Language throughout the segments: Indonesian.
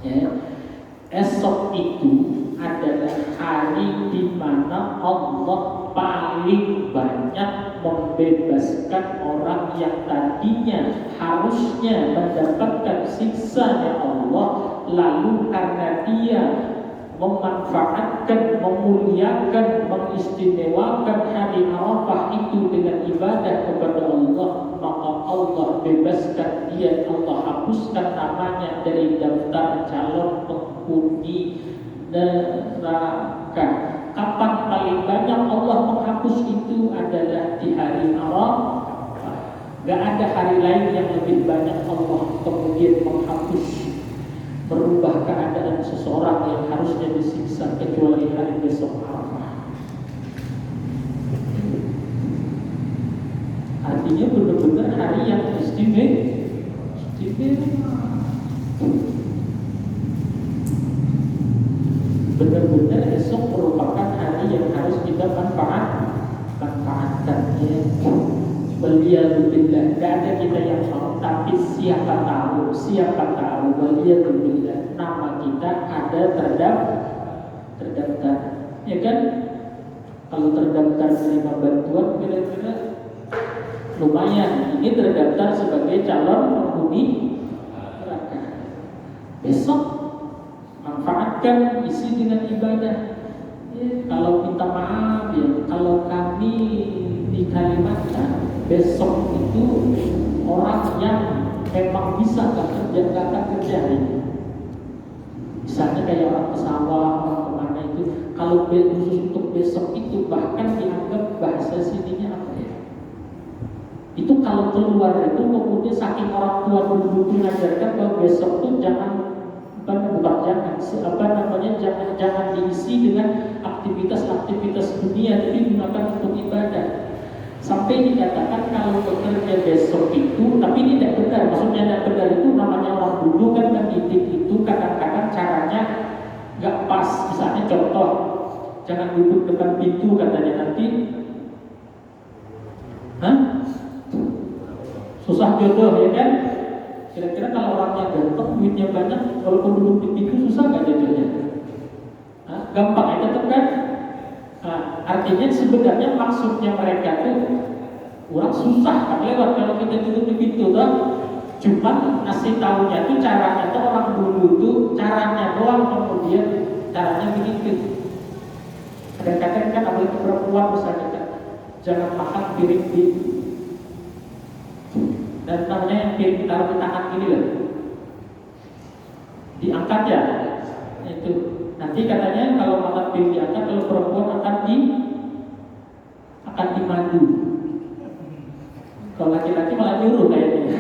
Ya. Esok itu adalah hari di mana Allah paling banyak membebaskan orang yang tadinya harusnya mendapatkan siksanya Allah, lalu karena dia memanfaatkan, memuliakan, mengistimewakan hari Arafah itu dengan ibadah kepada Allah, maka Allah bebaskan dia, Allah hapuskan namanya dari daftar calon penghuni neraka. Kapan paling banyak Allah menghapus itu adalah di hari Arafah. Gak ada hari lain yang lebih banyak Allah kemudian menghapus, merubah keadaan seseorang yang harusnya disiksa kecuali hari besok Arafah. Artinya benar-benar hari yang istimewa. Benar-benar esok merupakan hari yang harus kita manfaatkan. Waliyadzubillah, gak ada kita yang mau, tapi siapa tahu waliyadzubillah, nama kita ada terdaftar, ya kan? Kalau terdaftar menerima bantuan kira-kira lumayan, ini terdaftar sebagai calon penghuni neraka. Besok manfaatkan, isi dengan ibadah. Kalau minta maaf ya, kalau kami di Kalimantan besok itu orang yang memang bisa gak akan kerja ini. Misalnya kayak orang ke sawah, orang kemana itu, kalau khusus untuk besok itu bahkan dianggap bahasa sininya apa ya? Itu kalau keluar itu kemudian saking orang tua dulu mengajarkan bahwa besok itu jangan jangan diisi dengan aktivitas dunia, tapi gunakan untuk ibadah. Sampai dikatakan kalau bekerja besok itu, tapi ini tidak benar. Maksudnya tidak benar itu namanya orang dulu kan mendidik itu kadang-kadang caranya nggak pas. Misalnya contoh, jangan duduk depan pintu katanya nanti, susah jodoh ya kan? Kira-kira kalau orangnya ganteng, duitnya banyak, walaupun duduk di pintu susah nggak jodohnya? Gampang ya tetap kan? Artinya sebenarnya maksudnya mereka tuh orang susah kan lewat kalau kita duduk di pintu tuh. Cuman ngasih tahunya tuh caranya tuh orang dulu tuh caranya doang, kemudian caranya begitu. Kadang-kadang kan apalagi perempuan misalnya kan, jangan makan piring di dan namanya yang piring ditaruh di tangan gini loh, diangkat ya itu. Nanti katanya kalau makan piring diangkat, kalau perempuan akan dimandu. Kalau laki-laki malah nyuruh kayaknya.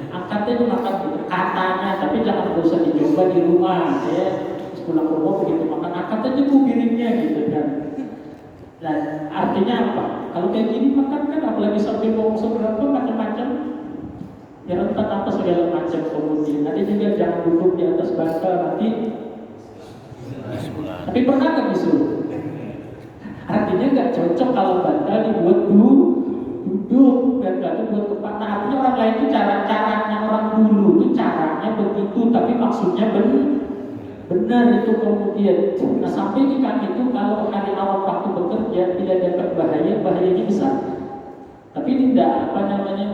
Angkatnya itu makan katanya, tapi jangan bosan dicoba di rumah ya. Pulang rumah begitu makan, angkat aja bu piringnya gitu kan. Dan artinya apa? Kalau kayak gini makan kan apalagi sampai mau seberapa macam-macam, ya rentan apa segala macam. Kemudian ada juga jangan duduk di atas bantal nanti. Tapi pernah nggak disuruh? Artinya nggak cocok kalau bantal dibuat duduk dan nggak dibuat kepala. Artinya orang lain itu caranya orang dulu itu caranya begitu, tapi maksudnya benar itu kemudian. Nah sampai di kami itu kalau hari awal waktu bekerja tidak dapat bahayanya besar. Tapi tidak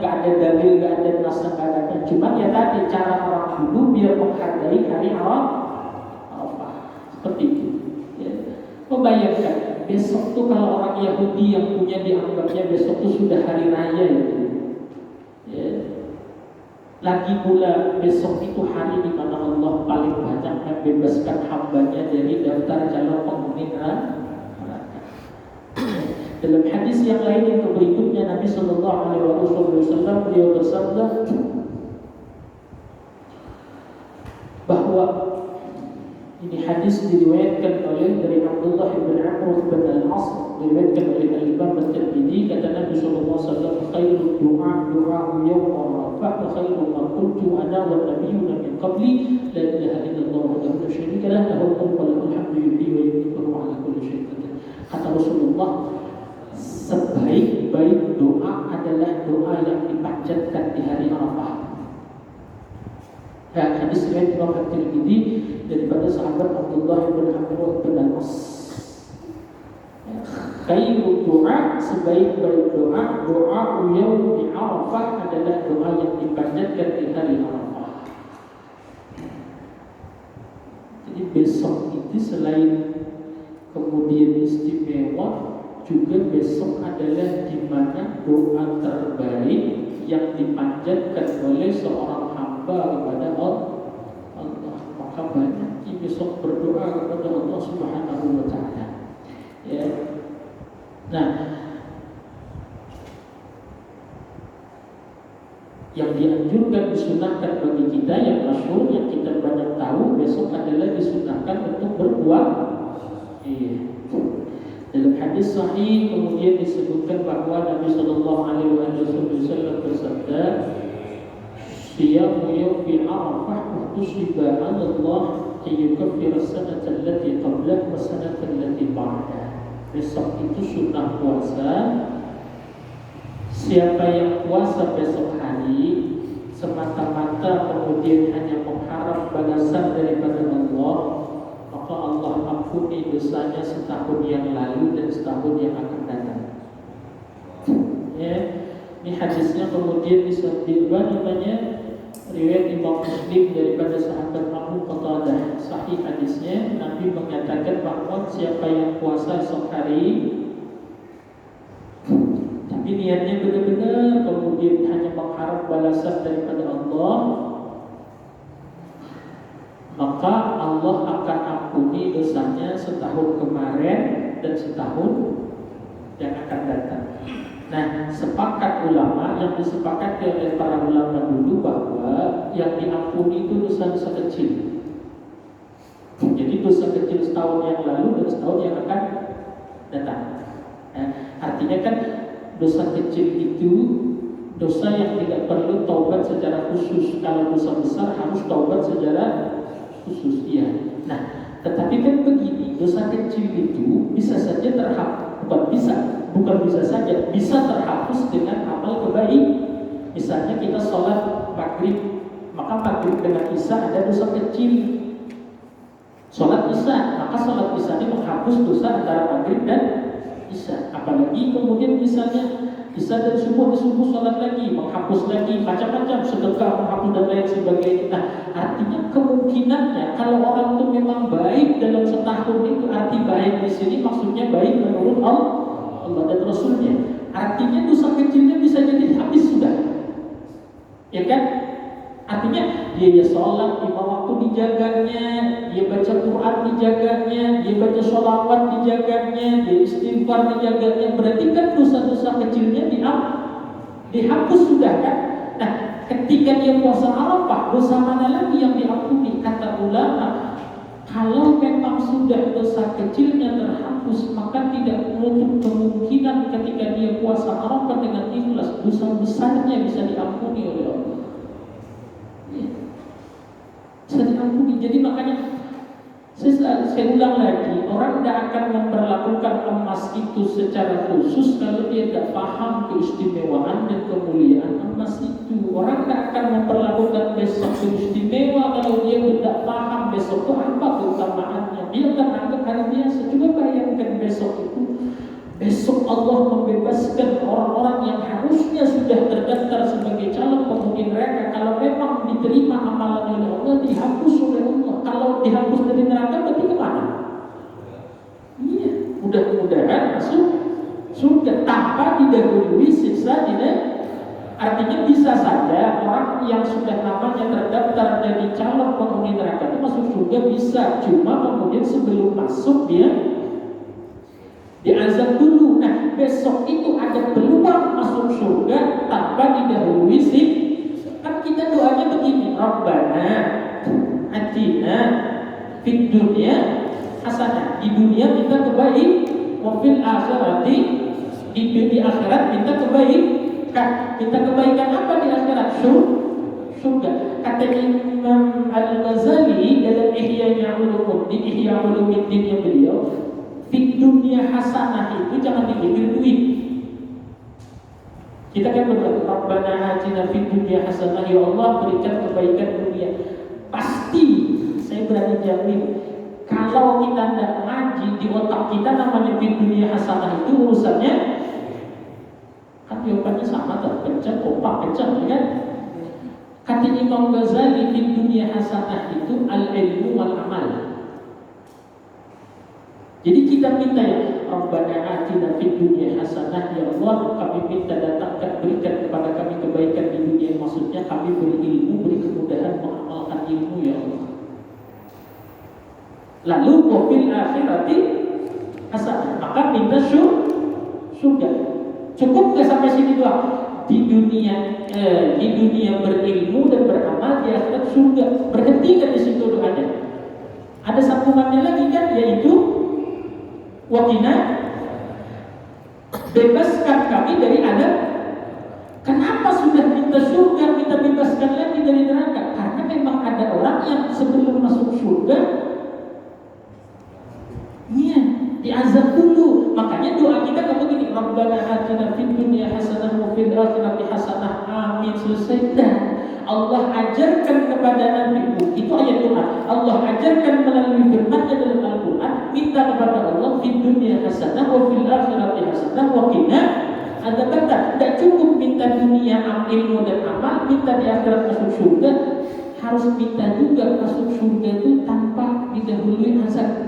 nggak ada dalil, nggak ada nas negara. Cuma ya tadi cara orang dulu biar menghargai hari awal seperti itu. Ya. Membayangkan besok tuh kalau orang Yahudi yang punya dianggapnya besok tuh sudah hari raya itu. Ya. Lagi pula besok itu hari di mana Allah paling banyak membebaskan hambanya dari daftar calon penghuni neraka. Dalam hadis yang lain yang berikutnya Nabi Sallallahu Alaihi Wasallam beliau bersabda bahwa ini hadis diriwayatkan dari Abdullah bin Amr bin Al-As, diriwayatkan oleh Al-Imam At-Tirmidzi, kata Nabi sallallahu alaihi wasallam, "Khairud du'a yawm Arafah wa khairu ma qultu ana wa nabiyyuna min qabli, la ilaha illallah wahdahu la syarika lahu, lahul mulku wa lahul hamdu yuhyi wa yumiitu wa huwa ala kulli syai'in qadir." Kata Rasulullah, sebaik-baik doa adalah doa yang dipanjatkan di hari Arafah. Hadis riwayat Imam At-Tirmidzi daripada sahabat Abdullah bin Amr bin As. Khairul doa, sebaik-baik doa, doa yaumi Arafah adalah doa yang dipanjatkan di hari Arafah. Jadi besok itu selain kemudian istimewa, juga besok adalah di mana doa terbaik yang dipanjatkan oleh seorang hamba kepada Allah. Maka banyak yang besok berdoa kepada Allah Subhanahu wa taala. Ya. Nah, yang dianjurkan disunahkan bagi kita yang masyhur yang kita banyak tahu besok adalah disunahkan untuk berpuasa. Iya. Dalam hadis sahih kemudian disebutkan bahwa Nabi Sallallahu Alaihi Wasallam bersabda, "Siyamu yawmi Arafah usiba 'ala Allah ayyukaffira as-sanata allati qablah wa as-sanata allati ba'dah." Besok itu sunnah puasa. Siapa yang puasa besok hari semata-mata kemudian hanya mengharap balasan daripada Allah, maka Allah ampuni dosanya setahun yang lalu dan setahun yang akan datang. Ya, ini hadisnya kemudian disebutkan namanya riwayat Imam Muslim daripada sahabat Abu Qatadah. Sahih hadisnya, Nabi mengatakan bahwa siapa yang puasa esok hari tapi niatnya benar-benar kemudian hanya mengharap balasan daripada Allah, maka Allah akan ampuni dosanya setahun kemarin dan setahun yang akan datang. Nah, sepakat ulama, yang disepakati oleh para ulama dulu bahwa yang diampuni itu dosa-dosa kecil. Jadi dosa kecil setahun yang lalu dan setahun yang akan datang. Nah, artinya kan dosa kecil itu dosa yang tidak perlu taubat secara khusus. Kalau dosa besar harus taubat secara khusus, ya. Nah, tetapi kan begini, dosa kecil itu bisa saja terhapus, bukan bisa saja, bisa terhapus dengan amal kebaik. Misalnya kita sholat maghrib, maka maghrib dengan isya ada dosa kecil. Sholat isya, maka sholat isya ini menghapus dosa antara maghrib dan isya. Apalagi kemudian misalnya isya dan subuh sholat lagi, menghapus lagi, macam-macam, sedekah, menghapus dan lain sebagainya. Nah, artinya kemungkinannya kalau orang itu memang baik dalam setahun itu, arti baik di sini maksudnya baik menurut Allah dan Rasulnya. Artinya dosa kecilnya bisa jadi habis sudah, ya kan? Artinya dia sholat 5 waktu dijaganya, dia baca Quran dijaganya, dia baca sholawat dijaganya, dia istighfar dijaganya. Berarti kan dosa-dosa kecilnya dihapus sudah kan? Nah, ketika dia puasa Arafah, dosa mana lagi yang diampuni? Kata ulama, kalau memang sudah dosa kecilnya terhapus, maka tidak menutup kemungkinan ketika dia puasa Arafah dengan ikhlas, dosa besarnya bisa diampuni oleh Allah. Bisa diampuni. Jadi makanya saya ulang lagi, orang tidak akan memperlakukan emas itu secara khusus kalau dia tidak paham keistimewaan dan kemuliaan emas itu. Orang tidak akan memperlakukan besok istimewa kalau dia tidak paham besok itu apa keutamaannya. Dia akan anggap hari biasa. Coba bayangkan besok itu, besok Allah membebaskan orang-orang yang harusnya sudah terdaftar sebagai calon penghuni neraka. Kalau memang diterima amalan oleh Allah, dihapus oleh Allah. Kalau dihapus dari neraka, berarti kemana? Iya, mudah-mudahan masuk surga tanpa didahului siksa di neraka. Artinya bisa saja orang yang sudah namanya terdaftar jadi calon penghuni neraka itu masuk surga bisa. Cuma kemudian sebelum masuk dia diazab dulu. Nah, besok itu ada peluang masuk surga tanpa didahului sih. Kan kita doanya begini, Rabbana atina fid dunya hasanah. Di dunia kita kebaik, wa fil akhirati, di akhirat kita kebaikan. Kita kebaikan apa di akhirat? Surga. Kata Imam Al-Ghazali dalam Ihya Ulumuddin beliau, di dunia hasanah itu jangan dipikir duit. Kita kan berdoa, Rabbana atina fid dunya hasanah, ya Allah berikan kebaikan dunia. berani jamin. Kalau kita tidak ngaji, di otak kita namanya di dunia hasanah itu urusannya kan jawabannya sama tuh, kencang, kompak, kencang, ya kan? Kata Imam Ghazali, di dunia hasanah itu al-ilmu wal amal. Jadi kita minta ya Rabbana atina fid dunya hasanah, ya Allah kami minta datangkan, berikan kepada kami kebaikan di dunia, maksudnya kami beri ilmu, beri kemudahan mengamalkan ilmu ya Allah. Lalu wafil akhirati hasanah, maka minta surga. Cukup nggak sampai sini doang? Di dunia berilmu dan beramal, di akhirat surga. Berhenti kan di situ doanya? Ada sambungannya lagi kan, yaitu wakina, bebaskan kami dari adab. Kenapa sudah minta surga, kita bebaskan lagi dari neraka? Karena memang ada orang yang sebelum masuk surga diazab dulu. Makanya doa kita kalau begini, Rabbana atina fid dunya hasanah wa fil akhirati hasanah. Amin. Selesai. Dan Allah ajarkan kepada Nabi, itu ayat doa. Allah ajarkan melalui firman-Nya dalam Al-Qur'an, minta kepada Allah fid dunya hasanah wa fil akhirati hasanah wa qina adzabannar. Tidak cukup minta dunia ilmu dan amal, minta di akhirat masuk surga, harus minta juga masuk surga itu tanpa didahului azab.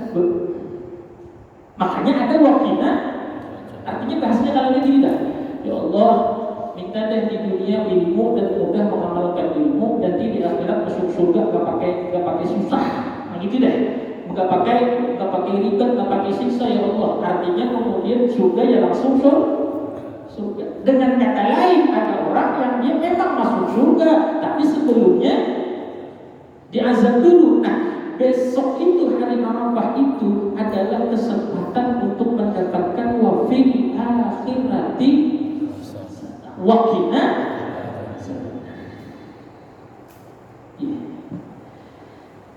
Makanya ada wakina, artinya bahasanya kalau gini dah, ya Allah minta deh di dunia ilmu dan mudah mengamalkan ilmu, nanti di akhirat masuk surga gak pakai susah, nah gitu deh, gak pakai ribet, gak pakai siksa ya Allah. Artinya kemudian surga ya langsung surga. Dengan kata lain, ada orang yang dia memang masuk surga, tapi sebelumnya diazab dulu. Nah, besok itu hari Arafah itu adalah kesempatan untuk mendapatkan wafil akhirati wakina.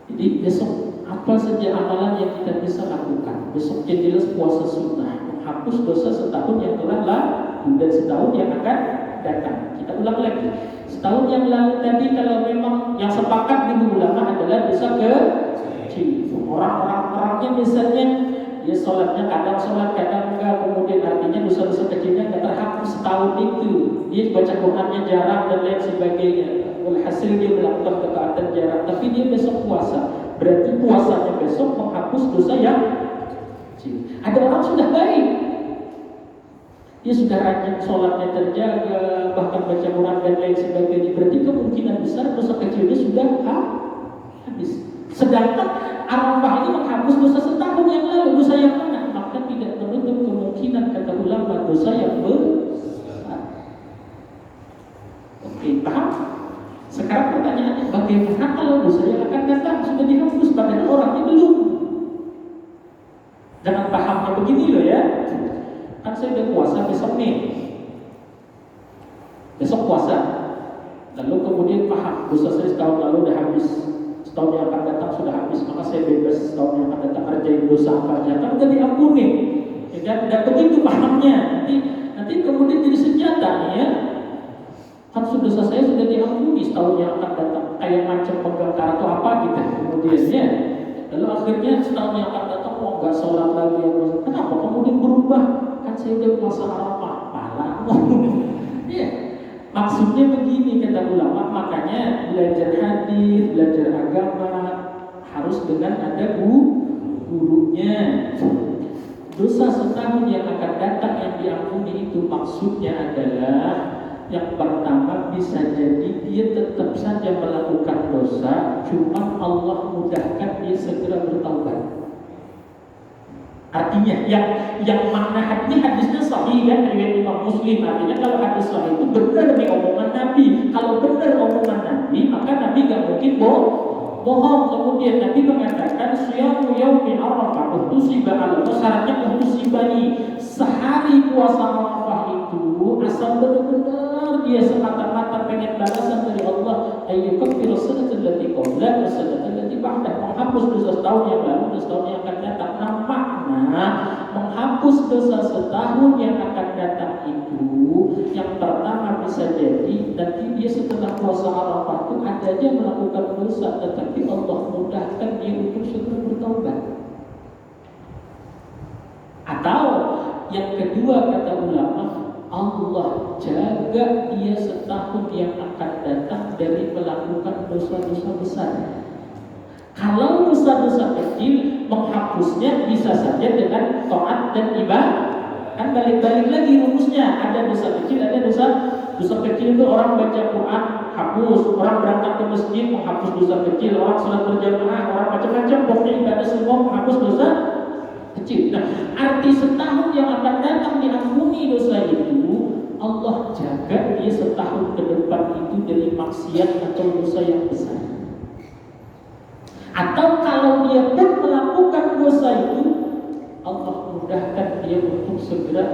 Jadi besok apa saja amalan yang kita bisa lakukan? Besok yang jelas puasa sunnah, menghapus dosa setahun yang telah lalu dan setahun yang akan datang. Kita ulang lagi. Setahun yang lalu tadi kalau memang yang sepakat dulu ulama adalah dosa kecil. Orang-orangnya misalnya dia sholatnya kadang sholat kadang enggak, kemudian artinya dosa-dosa kecilnya enggak terhapus setahun itu. Dia baca Qurannya jarang dan lain sebagainya. Hasil dia melakukan ketaatan jarang, tapi dia besok puasa. Berarti puasanya besok menghapus dosa yang kecil. Ada orang sudah baik, dia sudah rajin sholatnya terjaga, bahkan baca Quran dan lain sebagainya. Berarti kemungkinan besar dosa kecilnya sudah habis. Sedangkan Arafah ini menghapus dosa setahun yang lalu, dosa yang mana? Maka tidak menutup kemungkinan, kata ulama, dosa yang besar. Oke, paham? Sekarang pertanyaannya, bagaimana kalau dosa yang akan datang sudah dihapus padahal orangnya belum? Jangan pahamnya begini loh ya. Kan saya udah puasa besok nih, besok puasa, lalu kemudian paham dosa saya setahun lalu udah habis, setahun yang akan datang sudah habis, maka saya bebas setahun yang akan datang kerjain dosa apa aja, kan udah diampuni, ya kan? Tidak begitu pahamnya. Nanti kemudian jadi senjata nih ya, kan dosa saya sudah diampuni setahun yang akan datang, kayak macam pegang kartu apa gitu kemudiannya. Lalu akhirnya setahun yang akan datang mau nggak sholat lagi, kenapa kemudian berubah? Kan saya udah puasa Arafah, palamu. Iya, maksudnya begini kata ulama, makanya belajar hadis, belajar agama harus dengan ada gurunya. Dosa setahun yang akan datang yang diampuni itu maksudnya adalah yang pertama bisa jadi dia tetap saja melakukan dosa, cuma Allah mudahkan dia segera bertaubat. Artinya yang makna hadisnya sahih kan, riwayat Imam Muslim. Artinya kalau hadis sahih itu benar demi omongan Nabi. Kalau benar omongan Nabi, maka Nabi gak mungkin bohong. Kemudian Nabi mengatakan siyamu yaumi Arafah uhtusiba ala, syaratnya uhtusibani, sehari puasa Arafah itu asal benar-benar dia semata-mata pengen balasan dari Allah, ayyukaffir as-sanata allati qabla was-sanata allati ba'dah, menghapus dosa setahun yang lalu dan setahun yang akan datang. Makna menghapus dosa setahun yang akan datang itu yang pertama bisa jadi nanti dia setelah puasa Arafah itu ada aja melakukan dosa, tetapi Allah mudahkan dia Yang kedua kata ulama, Allah jaga dia setahun yang akan datang dari melakukan dosa-dosa besar. Kalau dosa-dosa kecil menghapusnya bisa saja dengan taat dan ibadah. Kan balik-balik lagi rumusnya, ada dosa kecil, ada dosa kecil itu orang baca Quran hapus, orang berangkat ke masjid menghapus dosa kecil, orang sholat berjamaah, orang macam-macam, pokoknya ibadah semua menghapus dosa kecil. Nah, arti setahun yang akan datang diampuni dosa itu, Allah jaga dia setahun ke depan itu dari maksiat atau dosa yang besar. Atau kalau dia pun melakukan dosa itu, Allah mudahkan dia untuk segera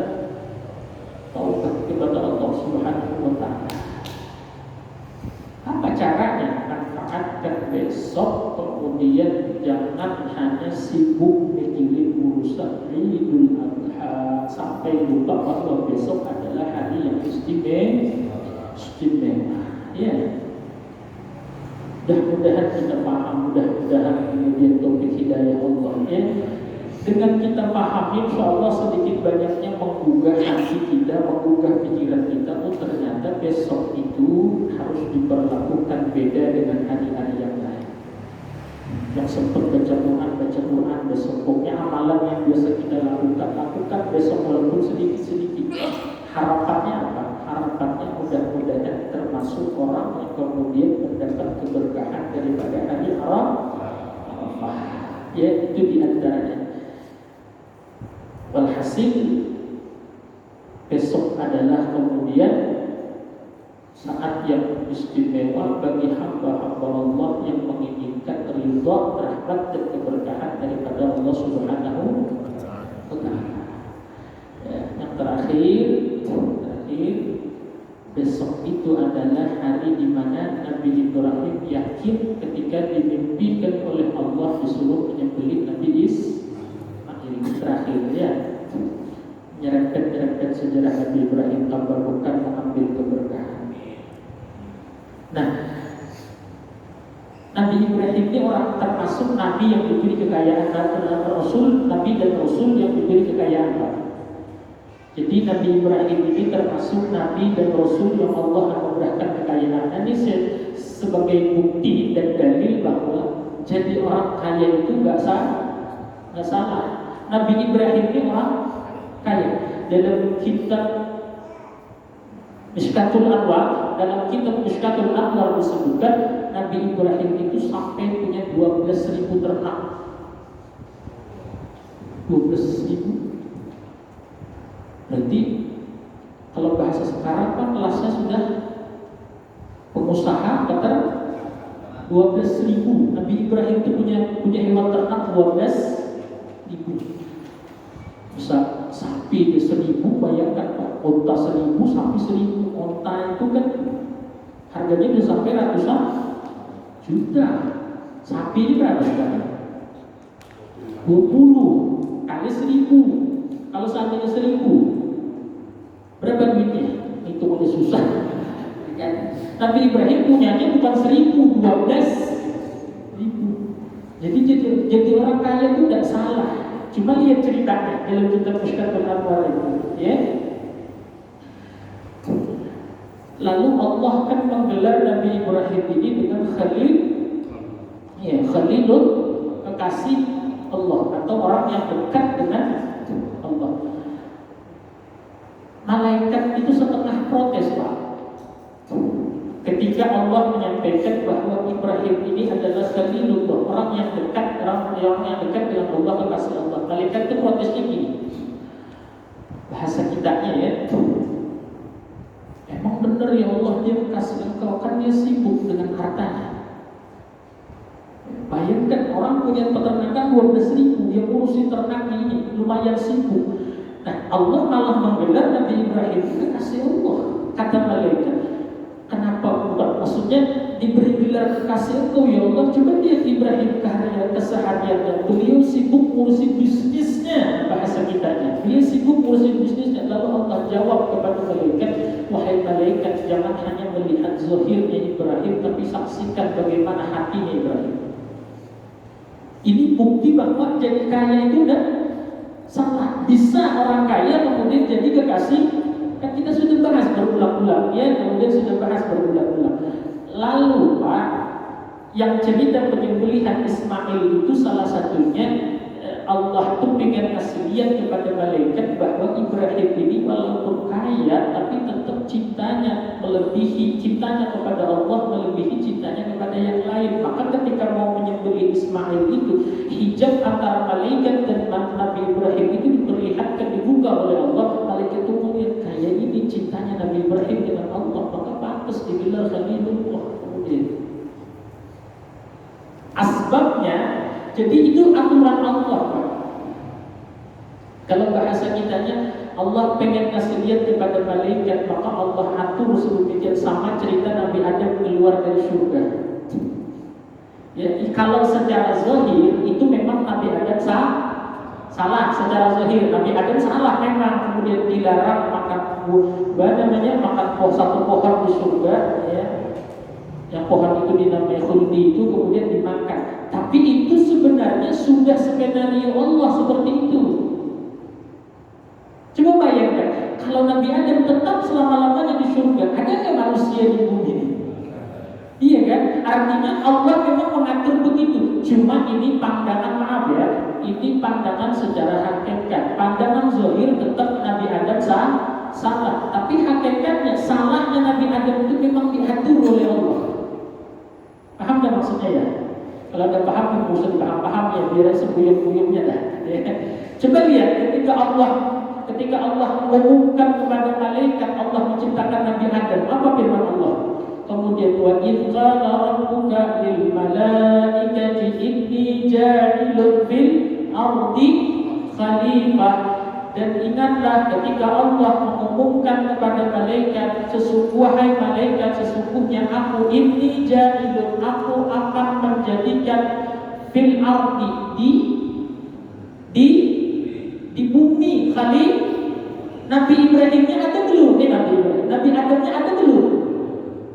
taubat kepada Allah Subhanahu wa Ta'ala. Apa caranya? Manfaatkan besok, kemudian jangan hanya sibuk mikirin urusan Idul Adha sampai lupa bahwa besok adalah hari yang istimewa. Ya. Mudah-mudahan kita paham, mudah-mudahan kemudian taufik hidayah Allah ya. Dengan kita paham, insya Allah sedikit banyaknya menggugah hati kita, menggugah pikiran kita. Oh ternyata besok itu harus diperlakukan beda dengan hari-hari yang lain. Yang sempat baca Quran besok, pokoknya amalan yang biasa kita lakukan besok walaupun sedikit-sedikit. Harapannya apa? Harapannya mudah-mudahan termasuk orang yang kemudian mendapat keberkahan daripada hari Arafah. Ya itu diantaranya. Walhasil besok adalah kemudian saat yang istimewa bagi hamba-hamba Allah yang menginginkan ridha, rahmat dan keberkahan daripada Allah Subhanahu wa Ta'ala. Ya, yang terakhir besok itu adalah hari di mana Nabi Ibrahim yakin ketika dimimpikan oleh Allah disuruh menyembelih Nabi Ismail. Terakhir ya, menyerahkan sejarah Nabi Ibrahim tanpa bukan mengambil keberkahan. Nah, Nabi Ibrahim ini orang termasuk Nabi yang diberi kekayaan, Nabi dan Rasul yang diberi kekayaan. Jadi Nabi Ibrahim ini termasuk Nabi dan Rasul yang Allah anugerahkan kekayaan. Ini sebagai bukti dan dalil bahwa jadi orang kaya itu nggak salah. Nabi Ibrahim ini orang kaya. Dalam kitab Mishkatul Anwar disebutkan Nabi Ibrahim itu sampai punya 12.000 ternak. 12.000. Berarti kalau bahasa sekarang kan kelasnya sudah pengusaha kata 12.000. Nabi Ibrahim itu punya hewan ternak 12.000. Bisa sapi 1.000, bayangkan Pak, onta 1.000, sapi 1.000. Onta itu kan harganya bisa sampai ratusan juta. Sapi ini berapa sekarang? 20 kali 1.000. Kalau sapinya 1.000, berapa duitnya? Itu udah susah. Nabi Ibrahim punyanya bukan 1.000, 12.000. Jadi orang kaya itu tidak salah. Cuma lihat ceritanya dalam kitab Mishkatul Anwar itu, ya. Lalu Allah kan menggelar Nabi Ibrahim ini dengan Khalil, ya, Khalilun, kekasih Allah atau orang yang dekat dengan Allah. Malaikat itu setengah protes, Pak. Ketika Allah menyampaikan bahwa Ibrahim ini adalah Khalilullah, orang yang dekat dengan Allah, kekasih Allah. Malaikat itu protesnya gini. Bahasa kitanya ya. Emang benar ya Allah dia kasih engkau, kan dia sibuk dengan hartanya. Bayangkan orang punya peternakan 12.000, dia ngurusin ternaknya ini lumayan sibuk. Nah Allah malah menggelar Nabi Ibrahim itu kasih Allah. Kata malaikat, kenapa bukan? Maksudnya diberi gelar kekasih engkau ya Allah. Coba lihat Ibrahim kesehariannya, beliau sibuk ngurusin bisnisnya, bahasa kitanya. Beliau sibuk ngurusin bisnisnya. Lalu Allah jawab kepada malaikat, wahai malaikat, jangan hanya melihat zahirnya Ibrahim, tapi saksikan bagaimana hatinya Ibrahim. Ini bukti bahwa jadi kaya itu udah Salah. Bisa orang kaya kemudian jadi kekasih. Kan kita sudah bahas berulang-ulang ya, kemudian sudah bahas berulang-ulang. Lalu Pak, yang cerita penyembelihan Ismail itu salah satunya Allah tuh pengen kasih lihat kepada malaikat bahwa Ibrahim ini walaupun kaya tapi tetap cintanya melebihi cintanya kepada Allah, melebihi cintanya kepada yang lain. Maka ketika mau menyembelih Ismail itu, hijab antara malaikat dan Nabi Ibrahim itu diperlihatkan, dibuka oleh Allah. Malaikat itu melihat kaya ini cintanya Nabi Ibrahim dengan Allah, maka pantas digelar Khalilullah. Kemudian asbabnya, jadi itu aturan Allah Pak. Kalau bahasa kitanya, Allah pengen kasih lihat kepada malaikat, maka Allah atur sedemikian sama cerita Nabi Adam keluar dari surga. Ya, kalau secara zahir itu memang Nabi Adam salah secara zahir. Nabi Adam salah memang, kemudian dilarang makan makan satu pohon di surga ya. Yang pohon itu dinamai khuldi itu kemudian dimakan. Tapi itu sebenarnya sudah skenario Allah seperti itu. Coba bayangkan, kalau Nabi Adam tetap selama-lamanya di surga, ada nggak manusia di bumi ini? Iya kan? Artinya Allah memang mengatur begitu. Cuma ini pandangan, maaf ya, ini pandangan secara hakikat. Pandangan zahir tetap Nabi Adam salah. Tapi hakikatnya salahnya Nabi Adam itu memang diatur oleh Allah. Paham gak maksudnya ya? Kalau ada paham, nggak usah dipaham-paham ya, biar sebuyung-buyungnya dah. Ya. Coba lihat ketika Allah mengumumkan kepada malaikat, Allah menciptakan Nabi Adam. Apa firman Allah? Kemudian wa idh qala rabbuka lil malaikati inni ja'ilun fil ardi khalifah. Dan ingatlah ketika Allah mengumumkan kepada malaikat, sesungguhnya aku inni ja'ilun, aku akan menjadikan fil ardi di bumi khalifah. Nabi Ibrahimnya ada belum? Nabi Adamnya ada belum?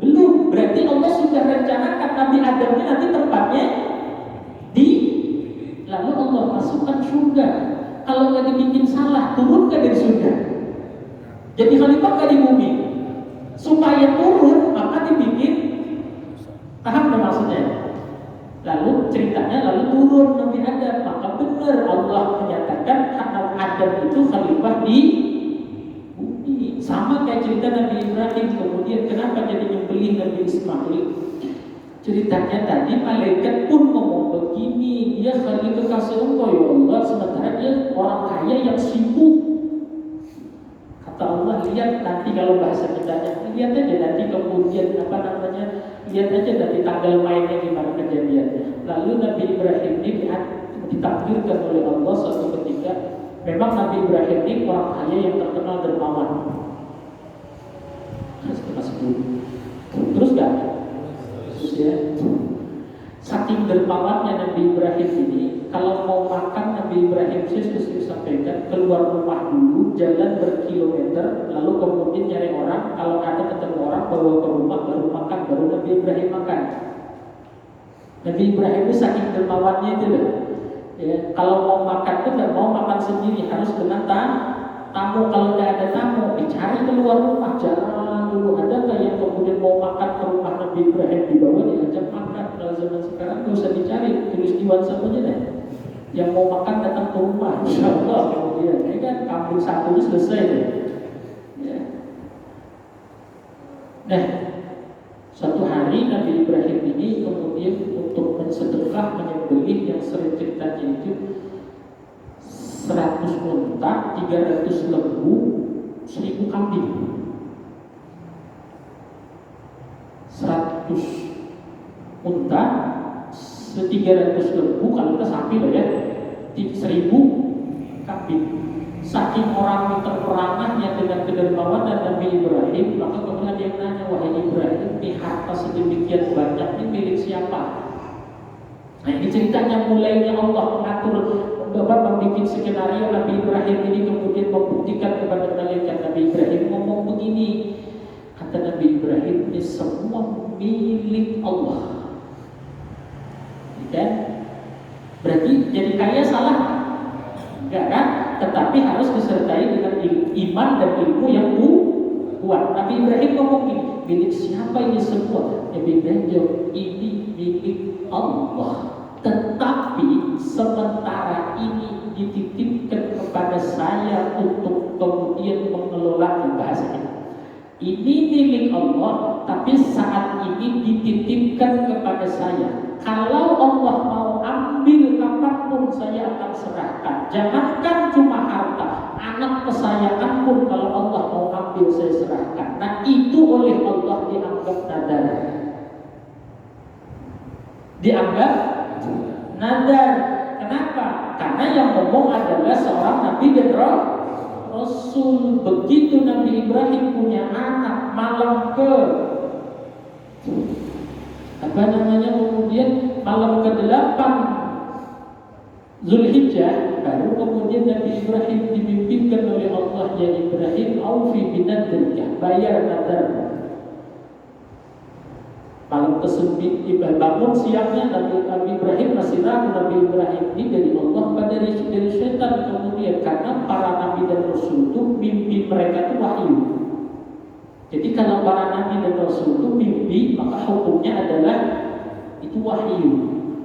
Belum. Berarti Allah sudah rencanakan Nabi Adamnya nanti tempatnya lalu Allah masukkan surga. Kalau nggak dibikin salah, turun nggak dari surga? Jadi khalifah nggak di bumi. Supaya turun, maka dibikin. Paham nggak maksudnya? Lalu ceritanya turun Nabi Adam. Maka benar Allah menyatakan Nabi Adam itu khalifah di bumi. Sama kayak cerita Nabi Ibrahim. Kemudian kenapa jadi nyembelih Nabi Ismail? Ceritanya tadi malaikat pun ngomong begini, dia lagi kekasih engkau ya Allah, sementara dia orang kaya yang sibuk. Kata Allah, lihat nanti kalau bahasa kitanya, lihat aja nanti kemudian lihat aja nanti tanggal mainnya gimana kejadiannya. Lalu Nabi Ibrahim ini ditakdirkan oleh Allah suatu ketika, memang Nabi Ibrahim ini orang kaya yang terkenal dermawan. Terus gak? Ya. Saking dermawannya Nabi Ibrahim ini, kalau mau makan Nabi Ibrahim saya sampaikan, keluar rumah dulu, jalan berkilometer, lalu kemudian nyari orang, kalau ada ketemu orang bawa ke rumah baru makan, baru Nabi Ibrahim makan. Nabi Ibrahim itu saking dermawannya itu loh. Ya, kalau mau makan itu tidak mau makan sendiri, harus dengan tamu. Kalau tidak ada tamu, dicari keluar rumah, jalan dulu. Ada nggak yang kemudian mau makan ke rumah Nabi Ibrahim, dibawa diajak makan? Kalau zaman sekarang nggak usah dicari, tulis di WhatsApp aja deh. Yang mau makan datang ke rumah, insya Allah. Kemudian, ini kan kampung satunya selesai deh. Ya. Nah, suatu hari Nabi Ibrahim ini kemudian untuk mensedekah menyembelih yang sering ceritanya itu 100 unta, 300 lembu, 1000 kambing. 100 unta, 300 lembu, kalau kita sapi loh ya, 1000 kambing. Saking orang terperangahnya dengan kedermawanan Nabi Ibrahim, maka kemudian dia nanya, wahai Ibrahim, ini harta sedemikian banyak ini milik siapa? Nah ini ceritanya, mulainya Allah mengatur, membuat skenario Nabi Ibrahim ini, kemudian membuktikan kepada malaikat. Nabi Ibrahim ngomong begini, kata Nabi Ibrahim, ini semua milik Allah. Dan berarti jadi kaya salah? Enggak kan? tetapi harus disertai dengan iman dan ilmu yang kuat. Nabi Ibrahim ngomong gini, milik siapa ini semua? Nabi Ibrahim jawab, ini milik Allah. Tetapi sementara ini dititipkan kepada saya untuk kemudian mengelola bahasanya. Ini milik Allah, tapi saat ini dititipkan kepada saya. Kalau Allah mau ambil kapanpun saya akan serahkan. Jangankan cuma harta, anak kesayangan pun kalau Allah mau ambil saya serahkan. Nah itu oleh Allah dianggap nadar. Dianggap nadar. Kenapa? Karena yang ngomong adalah seorang Nabi dan Rasul. Begitu Nabi Ibrahim punya anak malam ke kemudian malam ke-8 Zulhijjah, baru kemudian Nabi Ibrahim dimimpikan oleh Allah, ya Ibrahim, aufi binadrika, bayar nadar. Malam ke-9 bangun siangnya Nabi Ibrahim masih ragu. Nabi Ibrahim ini dari Allah apa dari setan? Kemudian karena para nabi dan rasul itu mimpi mereka itu wahyu. Jadi kalau para nabi dan rasul itu mimpi, maka hukumnya adalah itu wahyu.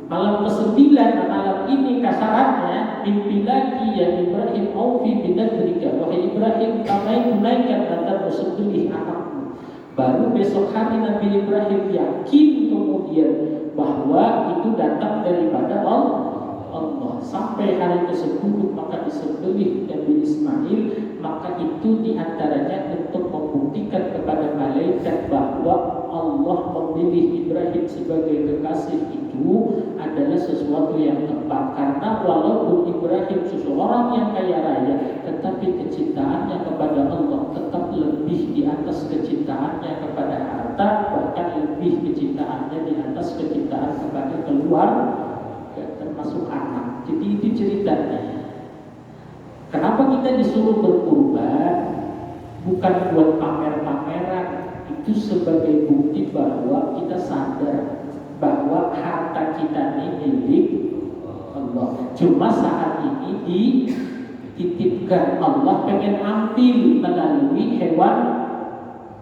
Malam ke-9, malam ini kasarannya mimpi lagi, ya Ibrahim aufi binadrika, wahai Ibrahim, tunaikan nadar sembelih anakmu. Baru besok hari Nabi Ibrahim yakin kemudian bahwa itu datang daripada Allah. Sampai hari ke-10 maka disembelih Nabi Ismail. Maka itu diantaranya untuk membuktikan kepada malaikat bahwa Allah memilih Ibrahim sebagai kekasih itu adalah sesuatu yang tepat. Karena walaupun Ibrahim seseorang yang kaya raya, tetapi kecintaannya kepada Allah tetap lebih di atas kecintaannya kepada harta, bahkan lebih kecintaannya di atas kecintaan kepada keluarga, termasuk anak. Jadi itu ceritanya. Kenapa kita disuruh berkurban? Bukan buat pamer-pameran. Itu sebagai bukti bahwa kita sadar bahwa harta kita ini milik Allah. Cuma saat ini dititipkan Allah pengen ambil melalui hewan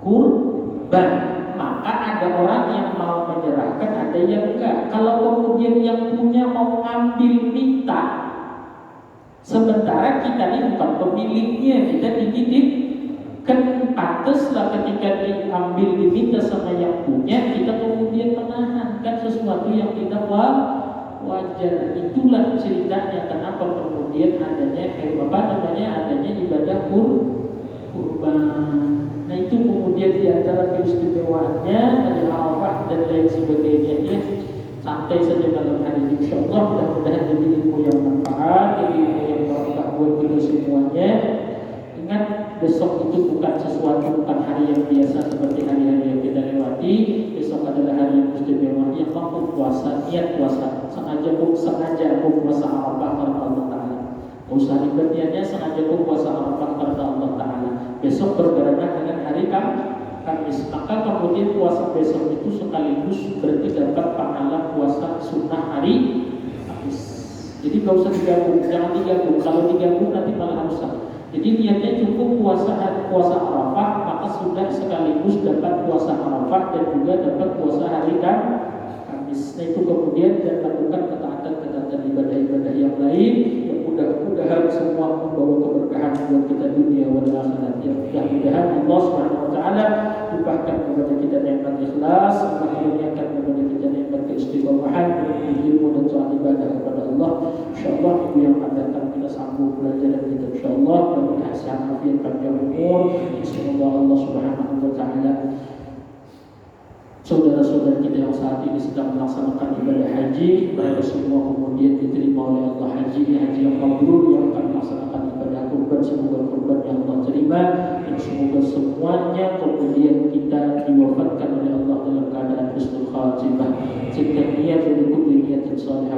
kurban. Maka ada orang yang mau menyerahkan, ada yang enggak. Kalau kemudian yang punya mau ngambil minta, sementara kita ini bukan pemiliknya, kita dititipkan, pantaslah ketika diambil diminta sama yang punya, kita kemudian menahan, kan sesuatu yang tidak wajar. Itulah ceritanya kenapa kemudian adanya adanya ibadah kurban. Nah itu kemudian diantara keistimewaannya ada Arafah dan lain sebagainya. Santai saja malam hari ini, insyaallah. Mudah-mudahan jadi ilmu yang manfaat, jadi ilmu yang berkah buat kita semuanya. Ingat, besok itu bukan bukan hari yang biasa seperti hari-hari yang kita lewati. Besok adalah hari yang istimewa, yang mampu puasa, niat puasa, sengaja puasa Arafah karena Allah Taala. Usah ribet niatnya, sengaja puasa Arafah karena Allah Taala. Besok berbarengan dengan hari Kamis, maka kemudian puasa besok itu sekaligus berarti dapat pahala puasa sunnah hari Kamis. Jadi gak usah digabung, jangan digabung. Kalau digabung nanti malah rusak. Jadi niatnya cukup puasa Arafah, maka sudah sekaligus dapat puasa Arafah dan juga dapat puasa hari Kamis. Nah itu kemudian dan lakukan ketaatan ibadah-ibadah yang lain yang mudah-mudahan semua membawa keberkahan buat kita dunia wal akhirat. Mudah-mudahan Allah Subhanahu wa taala limpahkan kepada kita nikmat ikhlas, mengaruniakan kepada kita nikmat keistiqomahan, ilmu dan soal ibadah kepada Allah. Insyaallah minggu yang akan datang kita sambung pelajaran kita insyaallah. Mudah-mudahan sehat afiat panjang umur. Semoga Allah Subhanahu wa taala saudara-saudara kita yang saat ini sedang melaksanakan ibadah haji, mereka semua kemudian diterima oleh Allah haji yang mabrur, yang akan melaksanakan ibadah kurban, semoga kurban yang Allah terima, dan semoga semuanya kemudian kita diwafatkan oleh Allah dalam keadaan husnul khatimah. Jika niat dan kulli niatin salihah